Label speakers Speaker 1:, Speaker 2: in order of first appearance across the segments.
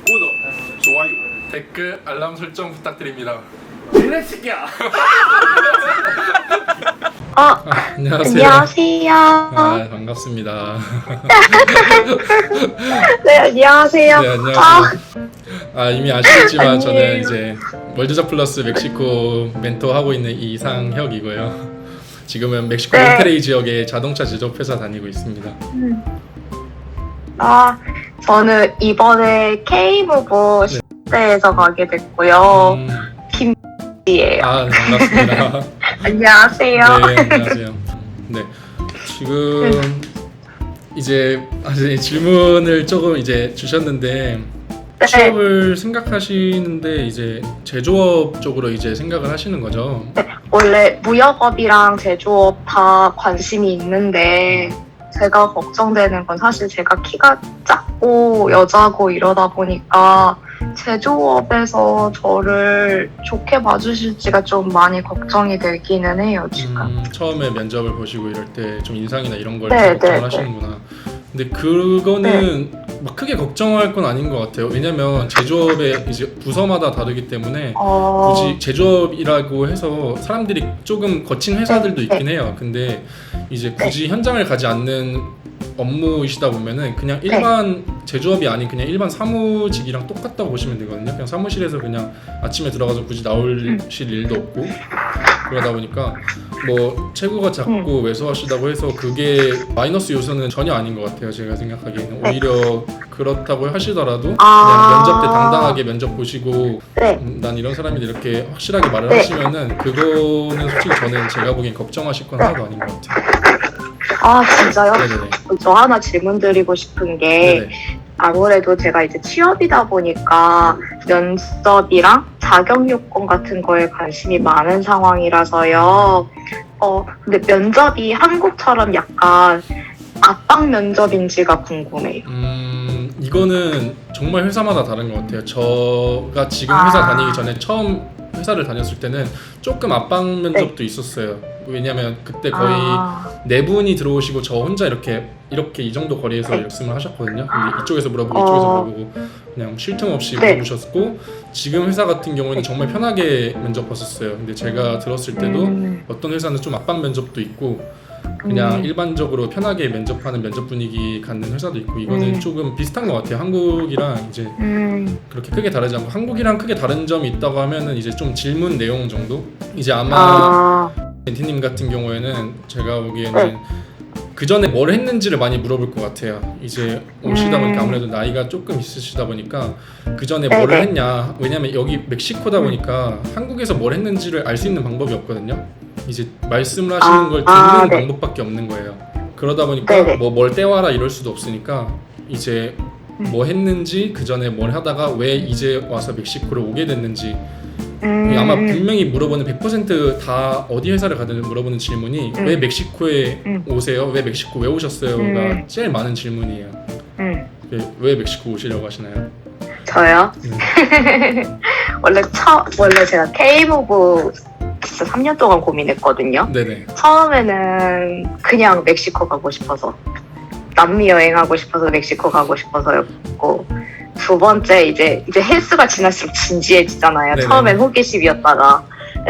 Speaker 1: 구독, 좋아요,
Speaker 2: 댓글, 알람 설정 부탁드립니다.
Speaker 1: 이래 새끼야.
Speaker 2: 안녕하세요.
Speaker 3: 안녕하세요.
Speaker 2: 아, 반갑습니다.
Speaker 3: 네, 안녕하세요.
Speaker 2: 네, 안녕하세요. 이미 아시겠지만 저는 이제 월드컵 플러스 멕시코 멘토 하고 있는 이상혁이고요. 지금은 멕시코
Speaker 3: 네.
Speaker 2: 몬테레이 지역의 자동차 제조업 회사 다니고 있습니다.
Speaker 3: 저는 이번에 K무브 시대에서 가게 됐고요. 김이에요.
Speaker 2: 네, 반갑습니다.
Speaker 3: 안녕하세요.
Speaker 2: 네, 안녕하세요. 네, 지금 이제 질문을 조금 이제 주셨는데
Speaker 3: 네.
Speaker 2: 취업을 생각하시는데 이제 제조업 쪽으로 이제 생각을 하시는 거죠?
Speaker 3: 원래 무역업이랑 제조업 다 관심이 있는데 제가 걱정되는 건 사실 제가 키가 작고 여자고 이러다 보니까 제조업에서 저를 좋게 봐주실지가 좀 많이 걱정이 되기는 해요, 지금.
Speaker 2: 처음에 면접을 보시고 이럴 때 좀 인상이나 이런 걸
Speaker 3: 네,
Speaker 2: 걱정을
Speaker 3: 네,
Speaker 2: 하시는구나. 근데 그거는 막 크게 걱정할 건 아닌 것 같아요. 왜냐면 제조업의 이제 부서마다 다르기 때문에 굳이 제조업이라고 해서 사람들이 조금 거친 회사들도 있긴 해요. 근데 이제 굳이 현장을 가지 않는 업무이시다 보면은 그냥 일반 제조업이 아닌 그냥 일반 사무직이랑 똑같다고 보시면 되거든요. 그냥 사무실에서 그냥 아침에 들어가서 굳이 나오실 일도 없고 그러다 보니까 뭐 체구가 작고 왜소하시다고 해서 그게 마이너스 요소는 전혀 아닌 것 같아요. 제가 생각하기에는 오히려 그렇다고 하시더라도 그냥 면접 때 당당하게 면접 보시고 난 이런 사람이 이렇게 확실하게 말을 하시면은 그거는 솔직히 저는 제가 보기엔 걱정하실 건 하나도 아닌 것 같아요.
Speaker 3: 진짜요?
Speaker 2: 네네네.
Speaker 3: 저 하나 질문 드리고 싶은 게
Speaker 2: 네네.
Speaker 3: 아무래도 제가 이제 취업이다 보니까 면접이랑 자격 요건 같은 거에 관심이 많은 상황이라서요. 근데 면접이 한국처럼 약간 압박 면접인지가 궁금해요.
Speaker 2: 이거는 정말 회사마다 다른 것 같아요. 저가 지금 회사 다니기 전에 처음 회사를 다녔을 때는 조금 압박 면접도 있었어요. 왜냐면 그때 거의 네 분이 들어오시고 저 혼자 이렇게 이 정도 거리에서 말씀을 하셨거든요. 근데 이쪽에서 물어보고 이쪽에서 물어보고 그냥 쉴 틈 없이 물어보셨고 지금 회사 같은 경우에는 정말 편하게 면접 봤었어요. 근데 제가 들었을 때도 어떤 회사는 좀 압박 면접도 있고 그냥 일반적으로 편하게 면접하는 면접 분위기 갖는 회사도 있고 이거는 조금 비슷한 것 같아요. 한국이랑 이제 그렇게 크게 다르지 않고 한국이랑 크게 다른 점이 있다고 하면은 이제 좀 질문 내용 정도? 이제 아마 멘티님 같은 경우에는 제가 보기에는 그 전에 뭘 했는지를 많이 물어볼 것 같아요. 이제 오시다 보니까 아무래도 나이가 조금 있으시다 보니까 그 전에 뭘 했냐. 왜냐면 여기 멕시코다 보니까 한국에서 뭘 했는지를 알 수 있는 방법이 없거든요. 이제 말씀을 하시는 걸 듣는 방법밖에 없는 거예요. 그러다 보니까 뭘 떼와라 이럴 수도 없으니까 이제 뭐 했는지 그 전에 뭘 하다가 왜 이제 와서 멕시코를 오게 됐는지 아마 분명히 물어보는 100% 어디 회사를 가든 물어보는 질문이 왜 멕시코에 오세요? 왜 멕시코 왜 오셨어요?가 제일 많은 질문이에요. 왜 멕시코 오시려고 하시나요?
Speaker 3: 저요? 원래 제가 K무브 진짜 3년 동안 고민했거든요.
Speaker 2: 네네.
Speaker 3: 처음에는 그냥 멕시코 가고 싶어서 남미 여행하고 싶어서 멕시코 가고 싶어서였고 두 번째 이제 횟수가 지날수록 진지해지잖아요.
Speaker 2: 네네.
Speaker 3: 처음엔 호기심이었다가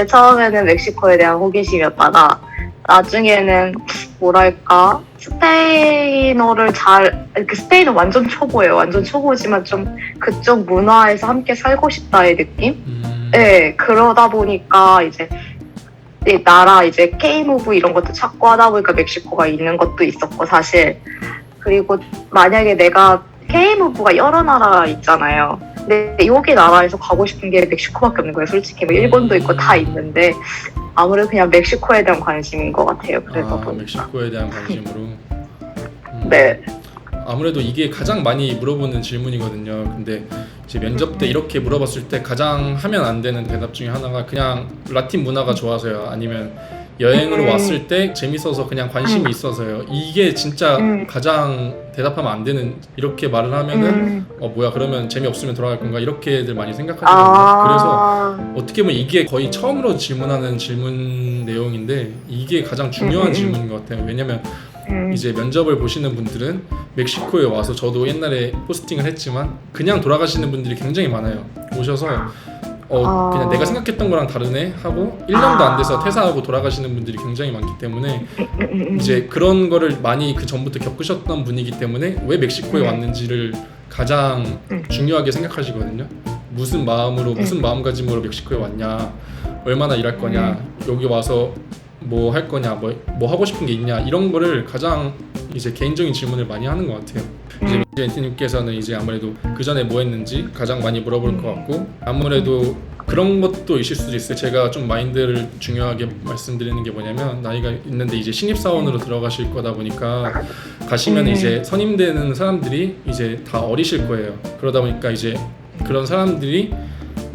Speaker 3: 처음에는 멕시코에 대한 호기심이었다가 나중에는 뭐랄까 스페인어를 스페인은 완전 초보예요. 완전 초보지만 좀 그쪽 문화에서 함께 살고 싶다의 느낌? 네, 그러다 보니까 이제 나라 이제 K무브 이런 것도 찾고 하다 보니까 멕시코가 있는 것도 있었고 사실. 그리고 만약에 내가 K무브가 여러 나라 있잖아요. 근데 여기 나라에서 가고 싶은 게 멕시코밖에 없는 거예요. 솔직히 뭐 일본도 있고 다 있는데 아무래도 그냥 멕시코에 대한 관심인 것 같아요. 그래서 보니까.
Speaker 2: 멕시코에 대한 관심으로.
Speaker 3: 네.
Speaker 2: 아무래도 이게 가장 많이 물어보는 질문이거든요. 근데 이제 면접 때 이렇게 물어봤을 때 가장 하면 안 되는 대답 중에 하나가 그냥 라틴 문화가 좋아서요. 아니면 여행으로 왔을 때 재밌어서 그냥 관심이 있어서요. 이게 진짜 가장 대답하면 안 되는 이렇게 말을 하면은 뭐야 그러면 재미없으면 돌아갈 건가 이렇게들 많이 생각하시거든요. 그래서 어떻게 보면 이게 거의 처음으로 질문하는 질문 내용인데 이게 가장 중요한 질문인 것 같아요. 왜냐면 이제 면접을 보시는 분들은 멕시코에 와서 저도 옛날에 포스팅을 했지만 그냥 돌아가시는 분들이 굉장히 많아요. 오셔서 그냥 내가 생각했던 거랑 다르네 하고 1년도 안 돼서 퇴사하고 돌아가시는 분들이 굉장히 많기 때문에 이제 그런 거를 많이 그 전부터 겪으셨던 분이기 때문에 왜 멕시코에 왔는지를 가장 중요하게 생각하시거든요. 무슨 마음으로 무슨 마음가짐으로 멕시코에 왔냐, 얼마나 일할 거냐, 여기 와서 뭐 할 거냐, 뭐 하고 싶은 게 있냐, 이런 거를 가장 이제 개인적인 질문을 많이 하는 것 같아요. 이제 엔티님께서는 이제 아무래도 그 전에 뭐 했는지 가장 많이 물어볼 것 같고, 아무래도 그런 것도 있을 수도 있어요. 제가 좀 마인드를 중요하게 말씀드리는 게 뭐냐면, 나이가 있는데 이제 신입사원으로 들어가실 거다 보니까 가시면 이제 선임되는 사람들이 이제 다 어리실 거예요. 그러다 보니까 이제 그런 사람들이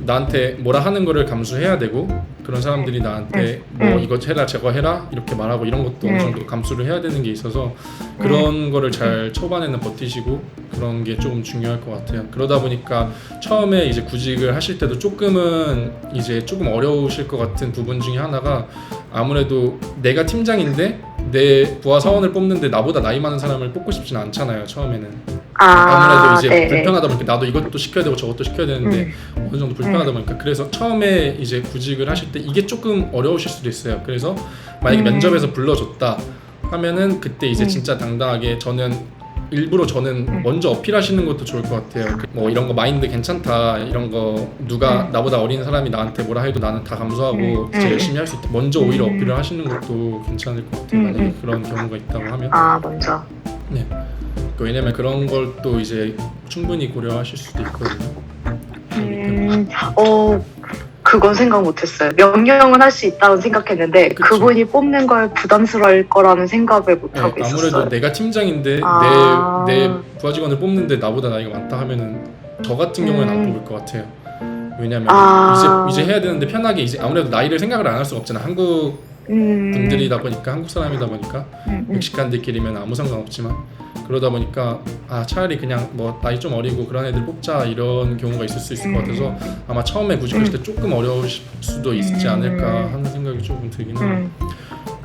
Speaker 2: 나한테 뭐라 하는 거를 감수해야 되고, 그런 사람들이 나한테 뭐 이거 해라 저거 해라 이렇게 말하고 이런 것도 어느 정도 감수를 해야 되는 게 있어서 그런 거를 잘 초반에는 버티시고 그런 게 조금 중요할 것 같아요. 그러다 보니까 처음에 이제 구직을 하실 때도 조금은 이제 조금 어려우실 것 같은 부분 중에 하나가, 아무래도 내가 팀장인데 내 부하 사원을 뽑는데 나보다 나이 많은 사람을 뽑고 싶지는 않잖아요, 처음에는. 아무래도 이제
Speaker 3: 네네.
Speaker 2: 불편하다 보니까 나도 이것도 시켜야 되고 저것도 시켜야 되는데 어느 정도 불편하다 보니까, 그래서 처음에 이제 구직을 하실 때 이게 조금 어려우실 수도 있어요. 그래서 만약에 면접에서 불러줬다 하면은 그때 이제 진짜 당당하게, 일부러 저는 먼저 어필하시는 것도 좋을 것 같아요. 뭐 이런 거 마인드 괜찮다, 이런 거 누가 나보다 어린 사람이 나한테 뭐라 해도 나는 다 감수하고 진짜 열심히 할 수 있다, 먼저 오히려 어필을 하시는 것도 괜찮을 것 같아요. 만약에 그런 경우가 있다고 하면.
Speaker 3: 먼저.
Speaker 2: 네. 왜냐면 그런 걸 또 이제 충분히 고려하실 수도 있거든요.
Speaker 3: 그건 생각 못했어요. 명령은 할 수 있다고 생각했는데
Speaker 2: 그쵸.
Speaker 3: 그분이 뽑는 걸 부담스러울 거라는 생각을 못 하고 있었어요.
Speaker 2: 아무래도 내가 팀장인데 내 부하 직원을 뽑는데 나보다 나이가 많다 하면은 저 같은 경우에는 안 뽑을 것 같아요. 왜냐면 이제 해야 되는데 편하게, 이제 아무래도 나이를 생각을 안 할 수가 없잖아. 한국 분들이다 보니까, 한국 사람이다 보니까 멕시칸들끼리면 아무 상관없지만, 그러다 보니까 차라리 그냥 뭐 나이 좀 어리고 그런 애들 뽑자, 이런 경우가 있을 수 있을 것 같아서 아마 처음에 구직하실 때 조금 어려우실 수도 있지 않을까 하는 생각이 조금 들긴 해요.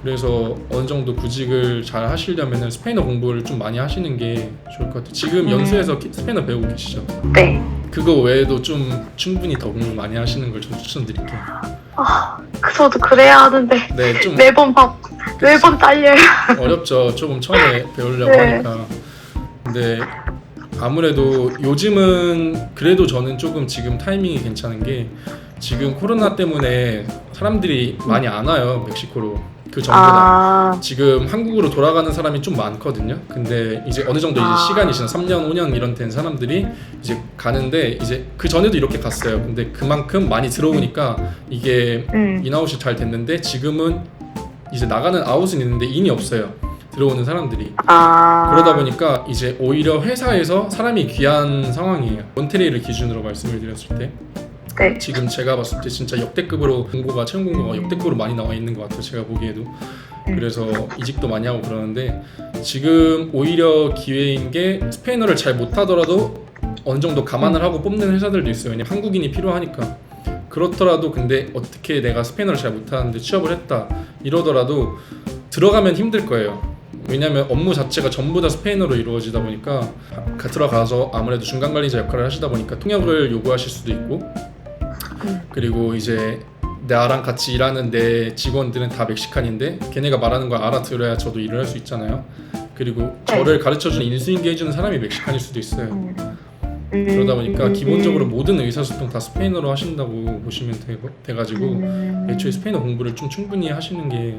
Speaker 2: 그래서 어느 정도 구직을 잘 하시려면 스페인어 공부를 좀 많이 하시는 게 좋을 것 같아요. 지금 연수에서 스페인어 배우고 계시죠?
Speaker 3: 네.
Speaker 2: 그거 외에도 좀 충분히 더 공부 많이 하시는 걸 좀 추천드릴게요.
Speaker 3: 저도 그래야 하는데
Speaker 2: 네, 좀
Speaker 3: 매번 딸려요.
Speaker 2: 어렵죠. 조금 처음에 배우려고
Speaker 3: 네.
Speaker 2: 하니까. 근데 아무래도 요즘은 그래도 저는 조금 지금 타이밍이 괜찮은 게, 지금 코로나 때문에 사람들이 많이 안 와요, 멕시코로. 그 전보다 지금 한국으로 돌아가는 사람이 좀 많거든요. 근데 이제 어느 정도 이제 시간이 지난 3년, 5년 이런 된 사람들이 이제 가는데, 이제 그 전에도 이렇게 갔어요. 근데 그만큼 많이 들어오니까 이게 인아웃이 잘 됐는데, 지금은 이제 나가는 아웃은 있는데 인이 없어요, 들어오는 사람들이. 그러다 보니까 이제 오히려 회사에서 사람이 귀한 상황이에요. 몬테레이를 기준으로 말씀을 드렸을 때
Speaker 3: 네.
Speaker 2: 지금 제가 봤을 때 진짜 역대급으로 채용 공고가 역대급으로 많이 나와 있는 것 같아요, 제가 보기에도. 그래서 이직도 많이 하고 그러는데, 지금 오히려 기회인 게, 스페인어를 잘 못하더라도 어느 정도 감안을 하고 뽑는 회사들도 있어요. 왜냐면 한국인이 필요하니까. 그렇더라도 근데 어떻게 내가 스페인어를 잘 못하는데 취업을 했다 이러더라도 들어가면 힘들 거예요. 왜냐면 업무 자체가 전부 다 스페인어로 이루어지다 보니까, 들어가서 아무래도 중간 관리자 역할을 하시다 보니까 통역을 요구하실 수도 있고, 그리고 이제 나랑 같이 일하는 내 직원들은 다 멕시칸인데 걔네가 말하는 걸 알아들어야 저도 일을 할 수 있잖아요. 그리고 저를 가르쳐주는 인수인계 해주는 사람이 멕시칸일 수도 있어요. 그러다 보니까 기본적으로 모든 의사소통 다 스페인어로 하신다고 보시면 돼가지고 애초에 스페인어 공부를 좀 충분히 하시는 게.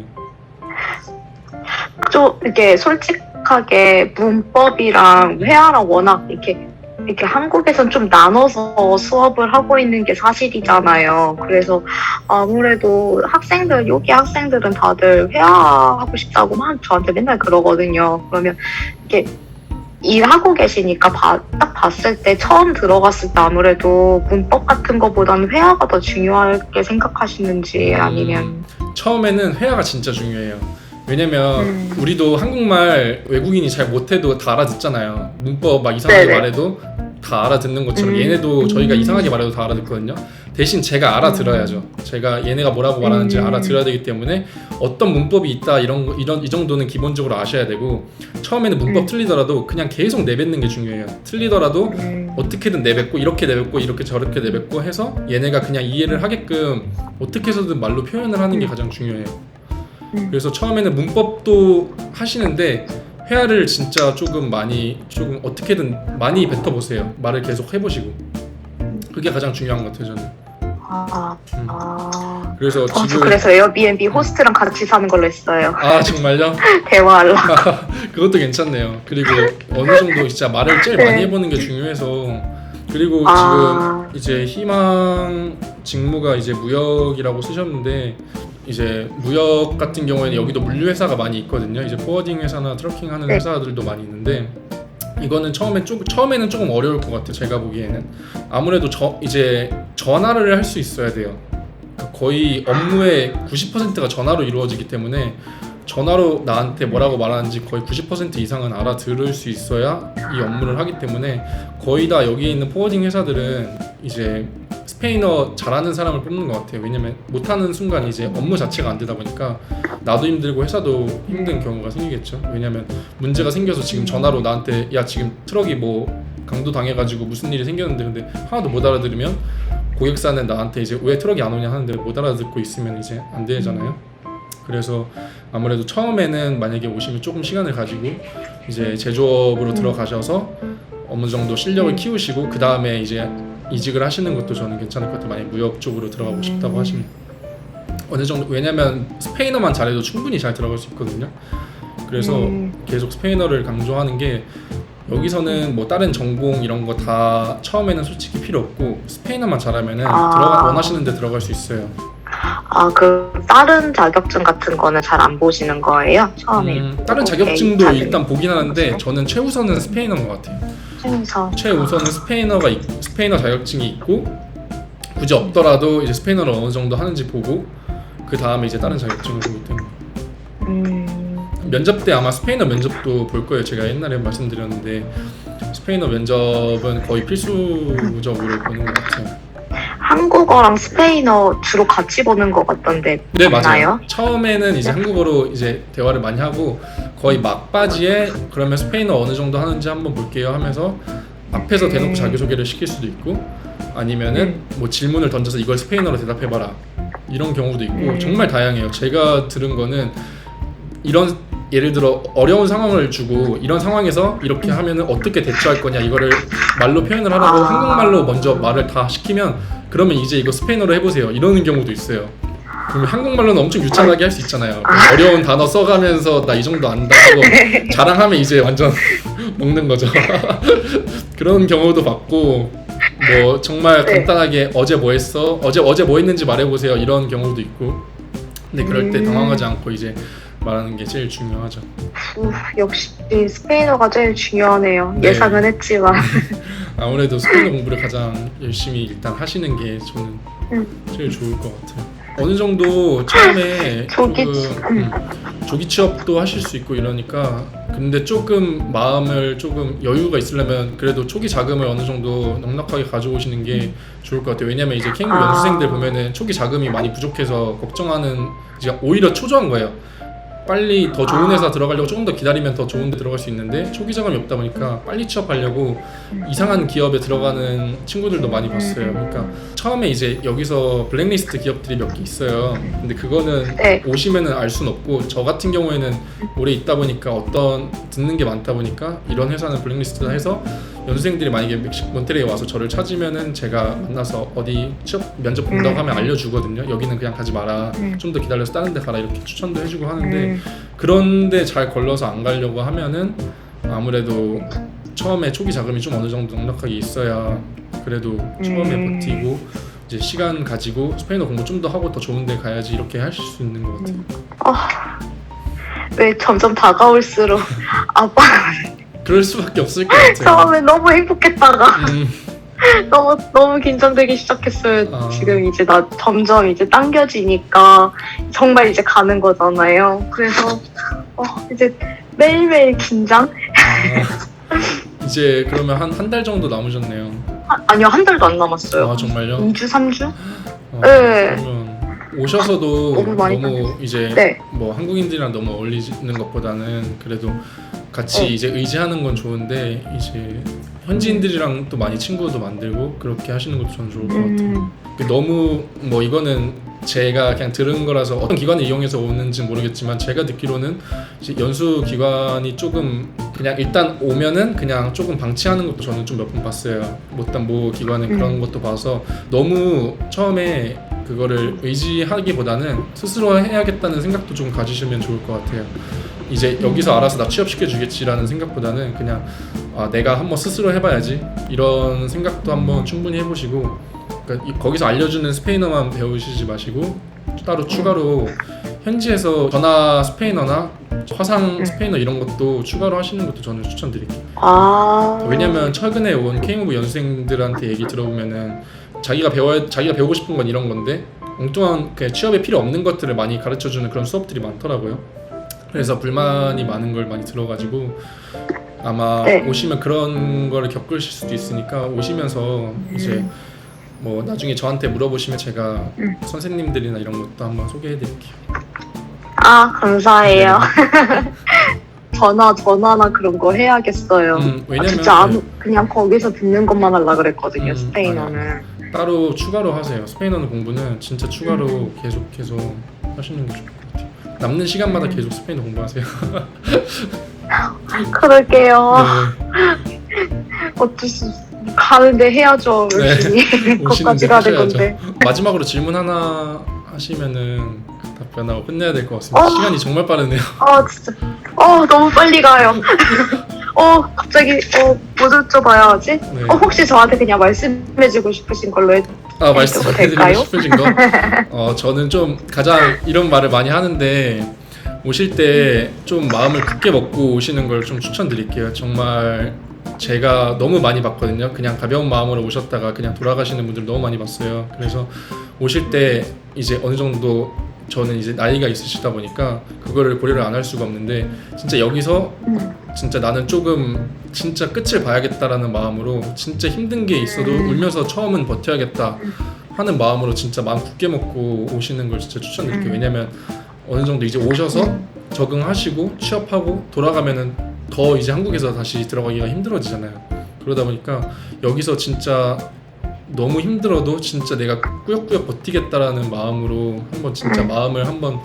Speaker 3: 좀 이렇게 솔직하게 문법이랑 회화랑 워낙 이렇게 한국에선 좀 나눠서 수업을 하고 있는 게 사실이잖아요. 그래서 아무래도 여기 학생들은 다들 회화하고 싶다고 저한테 맨날 그러거든요. 그러면 이렇게 일하고 계시니까 딱 봤을 때, 처음 들어갔을 때 아무래도 문법 같은 거보다는 회화가 더 중요하게 생각하시는지, 아니면
Speaker 2: 처음에는 회화가 진짜 중요해요. 왜냐면 우리도 한국말 외국인이 잘 못해도 다 알아듣잖아요. 문법 막 이상하게
Speaker 3: 네네.
Speaker 2: 말해도 다 알아듣는 것처럼
Speaker 3: 음.
Speaker 2: 얘네도 저희가 이상하게 말해도 다 알아듣거든요. 대신 제가 알아들어야죠. 제가 얘네가 뭐라고 말하는지 알아들어야 되기 때문에 어떤 문법이 있다 이 정도는 기본적으로 아셔야 되고, 처음에는 문법 틀리더라도 그냥 계속 내뱉는 게 중요해요. 틀리더라도 어떻게든 내뱉고 이렇게 내뱉고 이렇게 저렇게 내뱉고 해서 얘네가 그냥 이해를 하게끔 어떻게 해서든 말로 표현을 하는 게 가장 중요해요. 그래서 처음에는 문법도 하시는데 회화를 진짜 조금 어떻게든 많이 뱉어보세요. 말을 계속 해보시고. 그게 가장 중요한 것 같아요, 저는. 그래서
Speaker 3: 저
Speaker 2: 지금
Speaker 3: 그래서 에어비앤비 호스트랑 같이 사는 걸로 했어요.
Speaker 2: 아 정말요?
Speaker 3: 대화하려고.
Speaker 2: 그것도 괜찮네요. 그리고 어느 정도 진짜 말을 제일 많이 해보는 게 중요해서. 그리고 지금 이제 희망 직무가 이제 무역이라고 쓰셨는데, 이제 무역 같은 경우에는 여기도 물류 회사가 많이 있거든요. 이제 포워딩 회사나 트러킹 하는 회사들도 많이 있는데, 이거는 처음에는 조금 어려울 것 같아요. 제가 보기에는 아무래도 이제 전화를 할 수 있어야 돼요. 거의 업무의 90%가 전화로 이루어지기 때문에 전화로 나한테 뭐라고 말하는지 거의 90% 이상은 알아들을 수 있어야 이 업무를 하기 때문에, 거의 다 여기 있는 포워딩 회사들은 이제 스페인어 잘하는 사람을 뽑는 것 같아요. 왜냐면 못하는 순간 이제 업무 자체가 안 되다 보니까 나도 힘들고 회사도 힘든 경우가 생기겠죠. 왜냐면 문제가 생겨서 지금 전화로 나한테 야 지금 트럭이 뭐 강도 당해가지고 무슨 일이 생겼는데 근데 하나도 못 알아들으면 고객사는 나한테 이제 왜 트럭이 안 오냐 하는데 못 알아듣고 있으면 이제 안 되잖아요. 그래서 아무래도 처음에는 만약에 오시면 조금 시간을 가지고 이제 제조업으로 들어가셔서 어느 정도 실력을 키우시고 그 다음에 이제 이직을 하시는 것도 저는 괜찮을 것 같아요. 만약 무역 쪽으로 들어가고 싶다고 하시면 어느 정도, 왜냐면 스페인어만 잘해도 충분히 잘 들어갈 수 있거든요. 그래서 계속 스페인어를 강조하는 게, 여기서는 뭐 다른 전공 이런 거 다 처음에는 솔직히 필요 없고 스페인어만 잘하면은 원하시는 데 들어갈 수 있어요.
Speaker 3: 그 다른 자격증 같은 거는 잘 안 보시는 거예요? 처음에
Speaker 2: 다른 자격증도 일단 보긴 하는데 저는 최우선은 스페인어인 것 같아요. 최우선은 스페인어 자격증이 있고, 굳이 없더라도 이제 스페인어를 어느 정도 하는지 보고 그 다음에 이제 다른 자격증을 보기 때문에. 면접 때 아마 스페인어 면접도 볼 거예요. 제가 옛날에 말씀드렸는데 스페인어 면접은 거의 필수적으로 보는 것 같아요.
Speaker 3: 한국어랑 스페인어 주로 같이 보는 것 같던데.
Speaker 2: 네,
Speaker 3: 맞나요?
Speaker 2: 맞아요. 처음에는 이제 한국어로 이제 대화를 많이 하고 거의 막바지에 그러면 스페인어 어느 정도 하는지 한번 볼게요 하면서 앞에서 대놓고 자기소개를 시킬 수도 있고, 아니면은 뭐 질문을 던져서 이걸 스페인어로 대답해봐라 이런 경우도 있고 정말 다양해요. 제가 들은 거는 이런, 예를 들어 어려운 상황을 주고 이런 상황에서 이렇게 하면은 어떻게 대처할 거냐 이거를 말로 표현을 하라고 한국말로 먼저 말을 다 시키면, 그러면 이제 이거 스페인어로 해보세요 이러는 경우도 있어요. 그러면 한국말로는 엄청 유창하게 할 수 있잖아요. 어려운 단어 써가면서 나 이 정도 안다 하고 자랑하면 이제 완전 먹는 거죠. 그런 경우도 봤고, 뭐 정말 간단하게 어제 뭐 했어? 어제 뭐 했는지 말해보세요 이런 경우도 있고. 근데 그럴 때 당황하지 않고 이제 말하는 게 제일 중요하죠.
Speaker 3: 역시 스페인어가 제일 중요하네요.
Speaker 2: 네.
Speaker 3: 예상은 했지만.
Speaker 2: 아무래도 스페인어 공부를 가장 열심히 일단 하시는 게 저는 제일 좋을 것 같아요. 어느 정도 처음에 조기 취업도 하실 수 있고 이러니까, 근데 조금 마음을 조금 여유가 있으려면 그래도 초기 자금을 어느 정도 넉넉하게 가져오시는 게 좋을 것 같아요. 왜냐면 이제 K무 연수생들 보면은 초기 자금이 많이 부족해서 걱정하는, 이제 오히려 초조한 거예요. 빨리 더 좋은 회사 들어가려고 조금 더 기다리면 더 좋은 데 들어갈 수 있는데 초기 자금이 없다 보니까 빨리 취업하려고 이상한 기업에 들어가는 친구들도 많이 봤어요. 그러니까 처음에 이제 여기서 블랙리스트 기업들이 몇 개 있어요. 근데 그거는 오시면은 알 수는 없고, 저 같은 경우에는 오래 있다 보니까 듣는 게 많다 보니까 이런 회사는 블랙리스트다 해서 연수생들이 만약에 몬테레이에 와서 저를 찾으면은 제가 만나서 어디 취업 면접 본다고 하면 알려주거든요. 여기는 그냥 가지 마라, 좀 더 기다려서 다른 데 가라 이렇게 추천도 해주고 하는데, 그런데 잘 걸러서 안 가려고 하면은 아무래도 처음에 초기 자금이 좀 어느 정도 넉넉하게 있어야 그래도 처음에 버티고 이제 시간 가지고 스페인어 공부 좀 더 하고 더 좋은 데 가야지 이렇게 하실 수 있는 것 같아요.
Speaker 3: 왜 점점 다가올수록 아빠
Speaker 2: 그럴 수밖에 없을 것 같아요.
Speaker 3: 처음에 너무 행복했다가 너무 긴장되기 시작했어요. 지금 이제 나 점점 이제 당겨지니까 정말 이제 가는 거잖아요. 그래서 이제 매일매일 긴장?
Speaker 2: 이제 그러면 한 달 정도 남으셨네요.
Speaker 3: 아니요, 한 달도 안 남았어요.
Speaker 2: 아 정말요? 2주
Speaker 3: 3주?
Speaker 2: 네.
Speaker 3: 네.
Speaker 2: 그러면 오셔서도
Speaker 3: 너무 많이
Speaker 2: 너무 이제
Speaker 3: 네.
Speaker 2: 뭐 한국인들이랑 너무 어울리는 것보다는 그래도 같이
Speaker 3: 네.
Speaker 2: 이제 의지하는 건 좋은데 이제 현지인들이랑 또 많이 친구도 만들고 그렇게 하시는 것도 저는 좋을 것 같아요. 너무 뭐 이거는 제가 그냥 들은 거라서 어떤 기관을 이용해서 오는지 모르겠지만 제가 듣기로는 이제 연수 기관이 조금 그냥 일단 오면은 그냥 조금 방치하는 것도 저는 좀 몇 번 봤어요. 일단 뭐 기관은 그런 것도 봐서 너무 처음에 그거를 의지하기보다는 스스로 해야겠다는 생각도 좀 가지시면 좋을 것 같아요. 이제 여기서 알아서 나 취업시켜 주겠지라는 생각보다는 그냥 내가 한번 스스로 해봐야지 이런 생각도 한번 충분히 해보시고, 그러니까 거기서 알려주는 스페인어만 배우시지 마시고 따로 추가로 현지에서 전화 스페인어나 화상 스페인어 이런 것도 추가로 하시는 것도 저는 추천드릴게요. 왜냐면 최근에 온 K무브 연수생들한테 얘기 들어보면은 자기가 배우고 싶은 건 이런 건데 엉뚱한 그냥 취업에 필요 없는 것들을 많이 가르쳐주는 그런 수업들이 많더라고요. 그래서 불만이 많은 걸 많이 들어가지고 아마
Speaker 3: 네.
Speaker 2: 오시면 그런 거를 겪으실 수도 있으니까 오시면서 이제 뭐 나중에 저한테 물어보시면 제가 선생님들이나 이런 것도 한번 소개해드릴게요.
Speaker 3: 감사해요. 전화나 그런 거 해야겠어요.
Speaker 2: 왜냐면
Speaker 3: 진짜 그냥 거기서 듣는 것만 하려고 그랬거든요, 스페인어는.
Speaker 2: 따로 추가로 하세요. 스페인어는 공부는 진짜 추가로 계속해서 하시는 게 좋을 것 같아요. 남는 시간마다 계속 스페인어 공부하세요.
Speaker 3: 그럴게요.
Speaker 2: 네.
Speaker 3: 어쩔 수 없어. 가는데 해야죠, 열심히. 거기까지 가야 될 건데.
Speaker 2: 마지막으로 질문 하나 하시면은 답변하고 끝내야 될 것 같습니다. 시간이 정말 빠르네요.
Speaker 3: 진짜. 너무 빨리 가요. 갑자기 뭐 여쭤봐야 하지?
Speaker 2: 네.
Speaker 3: 혹시 저한테 그냥 말씀해주고 싶으신 걸로
Speaker 2: 말씀해드리고
Speaker 3: 될까요?
Speaker 2: 싶으신 거? 저는 좀 가장 이런 말을 많이 하는데 오실 때 좀 마음을 굳게 먹고 오시는 걸 좀 추천드릴게요. 정말 제가 너무 많이 봤거든요. 그냥 가벼운 마음으로 오셨다가 그냥 돌아가시는 분들 너무 많이 봤어요. 그래서 오실 때 이제 어느 정도 저는 이제 나이가 있으시다 보니까 그거를 고려를 안 할 수가 없는데 진짜 여기서 진짜 나는 조금 진짜 끝을 봐야겠다라는 마음으로 진짜 힘든 게 있어도 울면서 처음은 버텨야겠다 하는 마음으로 진짜 마음 굳게 먹고 오시는 걸 진짜 추천드릴게요. 왜냐면 어느 정도 이제 오셔서 적응하시고 취업하고 돌아가면은 더 이제 한국에서 다시 들어가기가 힘들어지잖아요. 그러다 보니까 여기서 진짜 너무 힘들어도 진짜 내가 꾸역꾸역 버티겠다라는 마음으로 한번 진짜 마음을 한번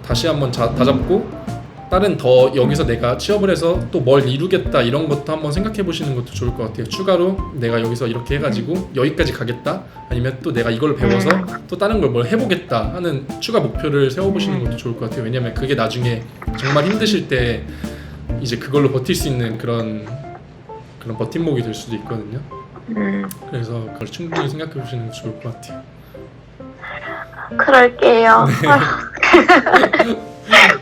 Speaker 2: 다시 한번 다잡고 다른 더 여기서 내가 취업을 해서 또 뭘 이루겠다 이런 것도 한번 생각해 보시는 것도 좋을 것 같아요. 추가로 내가 여기서 이렇게 해가지고 여기까지 가겠다 아니면 또 내가 이걸 배워서 또 다른 걸 뭘 해보겠다 하는 추가 목표를 세워보시는 것도 좋을 것 같아요. 왜냐면 그게 나중에 정말 힘드실 때 이제 그걸로 버틸 수 있는 그런 버팀목이 될 수도 있거든요. 그래서 그걸 충분히 생각해 보시는 게 좋을 것 같아요.
Speaker 3: 그럴게요.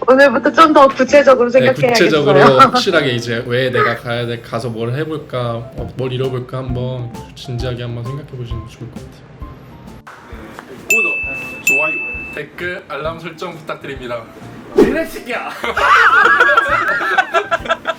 Speaker 3: 오늘부터 좀 더 구체적으로 생각해야겠어요.
Speaker 2: 구체적으로 확실하게 이제 왜 내가 가서 뭘 해볼까, 뭘 잃어볼까 한번 진지하게 한번 생각해 보시는 게 좋을 것 같아요.
Speaker 1: 구독, 좋아요.
Speaker 2: 댓글, 알람 설정 부탁드립니다.
Speaker 1: 개새끼야.